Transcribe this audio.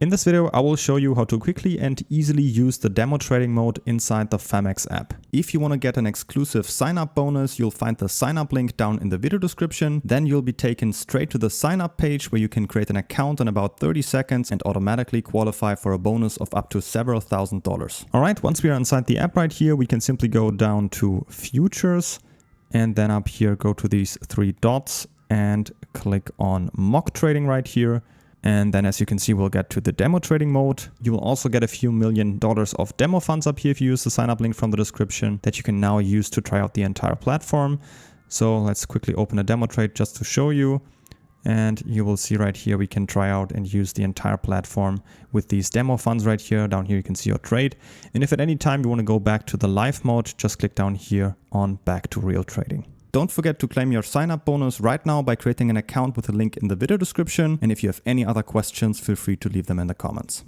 In this video, I will show you how to quickly and easily use the demo trading mode inside the Phemex app. If you want to get an exclusive sign up bonus, you'll find the sign up link down in the video description. Then you'll be taken straight to the sign up page where you can create an account in about 30 seconds and automatically qualify for a bonus of up to several $1,000s. Alright, once we are inside the app right here, we can simply go down to futures and then up here go to these three dots and click on mock trading right here. And then as you can see, we'll get to the demo trading mode. You will also get a few $1 million of demo funds up here if you use the sign up link from the description that you can now use to try out the entire platform. So let's quickly open a demo trade just to show you. And you will see right here, we can try out and use the entire platform with these demo funds right here. Down here, you can see your trade. And if at any time you want to go back to the live mode, just click down here on back to real trading. Don't forget to claim your sign up bonus right now by creating an account with a link in the video description. And if you have any other questions, feel free to leave them in the comments.